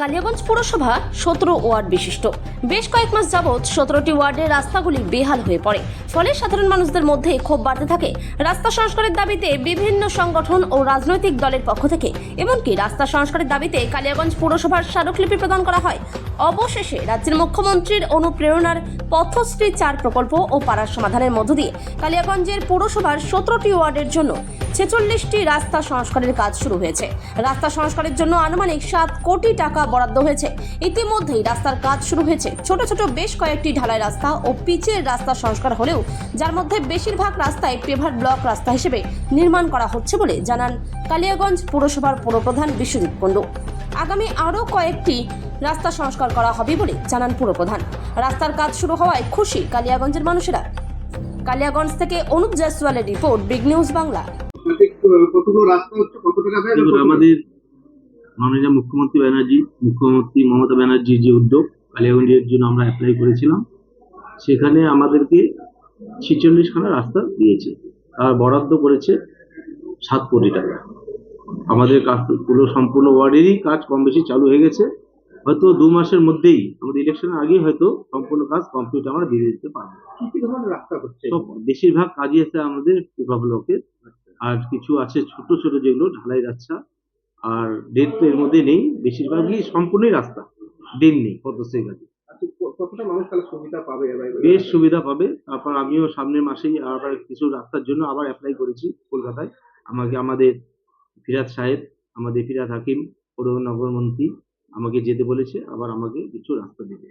কালিয়াগঞ্জ পুরসভা 17 ওয়ার্ড বিশিষ্ট। বেশ কয়েক মাস যাবৎ 17টি ওয়ার্ডের রাস্তাগুলি বেহাল হয়ে পড়ে। ফলে সাধারণ মানুষদের মধ্যে ক্ষোভ বাড়তে থাকে। রাস্তা সংস্কারের দাবিতে বিভিন্ন সংগঠন ও রাজনৈতিক দলের পক্ষ থেকে এমনকি রাস্তা সংস্কারের দাবিতে কালিয়াগঞ্জ পুরসভার স্মারকলিপি প্রদান করা হয়। অবশেষে রাজ্যের মুখ্যমন্ত্রীর অনুপ্রেরণার পথশ্রী 4 প্রকল্প ও পাড়ার সমাধানের মধ্য দিয়ে কালিয়াগঞ্জের পুরসভার 17টি ওয়ার্ডের জন্য 46টি রাস্তা সংস্কারের কাজ শুরু হয়েছে। রাস্তা সংস্কারের জন্য আনুমানিক 7 কোটি টাকা বরাদ্দ হয়েছে। ইতিমধ্যেই রাস্তার কাজ শুরু হয়েছে। ছোট ছোট বেশ কয়েকটি ঢালাই রাস্তা ও পিচের রাস্তা সংস্কার হলেও যার মধ্যে বেশিরভাগ রাস্তায় পেভার ব্লক রাস্তা হিসেবে নির্মাণ করা হচ্ছে বলে জানান কালিয়াগঞ্জ পুরসভার পুরপ্রধান বিশ্বজিৎ কুণ্ডু। আগামী আরও কয়েকটি রাস্তা সংস্কার করা হবে বলে জানান পুরপ্রধান। রাস্তার কাজ শুরু হওয়ায় খুশি কালিয়াগঞ্জের মানুষেরা। কালিয়াগঞ্জ থেকে অনুপ জয়সওয়ালের রিপোর্ট, বিগ নিউজ বাংলা। আমাদের মাননীয় মুখ্যমন্ত্রী মমতা ব্যানার্জির যে উদ্যোগ কালিয়াগঞ্জের জন্য আমরা অ্যাপ্লাই করেছিলাম, সেখানে আমাদেরকে 46খানা রাস্তা দিয়েছে। তার বরাদ্দ করেছে 7 কোটি টাকা। আমাদের কাজ পুরো সম্পূর্ণ ওয়ার্ডেরই কাজ কম বেশি চালু হয়ে গেছে। হয়তো 2 মাসের মধ্যেই, আমাদের ইলেকশনের আগেই হয়তো সম্পূর্ণ কাজ কমপ্লিট আমরা দিয়ে দিতে পারবো। কি ধরনের রাস্তা হচ্ছে? বেশিরভাগ কাজই আছে আমাদের ব্লকের, আর কিছু আছে ছোট ছোট যেগুলো ঢালাই রাস্তা। আর ডেট তো এর মধ্যে নেই, বেশিরভাগই সম্পূর্ণই রাস্তা, ডেট নেই পদ্মশ্রী কাজে। কতটা মানুষ তাহলে সুবিধা পাবে? বেশ সুবিধা পাবে। তারপর আমিও সামনের মাসেই আবার কিছু রাস্তার জন্য আবার অ্যাপ্লাই করেছি কলকাতায়। আমাদের ফিরাদ সাহেব, আমাদের ফিরাদ হাকিম নগর মন্ত্রী আমাকে যেতে বলেছে, আবার আমাকে কিছু রাস্তা দেবে।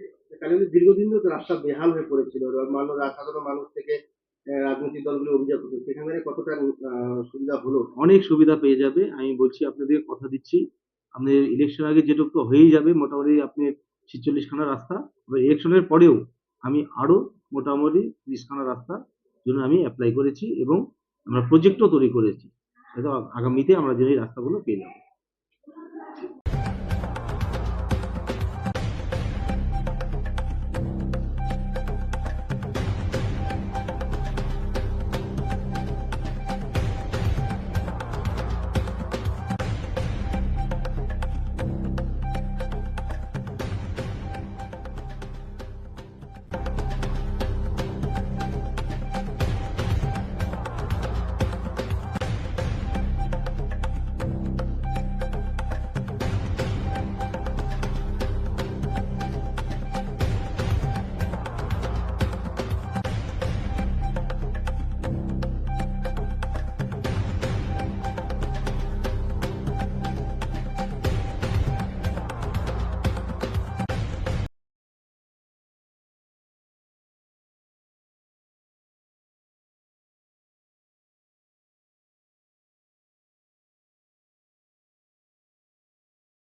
দীর্ঘদিন ধরে রাস্তা বেহাল হয়ে পড়েছিল, সাধারণ মানুষ থেকে রাজনৈতিক দলগুলো অভিযোগ করছে, সেখানে কতটা সুবিধা হলো? অনেক সুবিধা পেয়ে যাবে, আমি বলছি, আপনাদের কথা দিচ্ছি। আপনাদের ইলেকশন আগে যেটুকু তো হয়েই যাবে মোটামুটি আপনার 46খানা রাস্তা। ইলেকশনের পরেও আমি আরো মোটামুটি 30খানা রাস্তার জন্য আমি অ্যাপ্লাই করেছি এবং আমরা প্রজেক্টও তৈরি করেছি। আগামীতে আমরা যেন এই রাস্তাগুলো পেয়ে যাবো।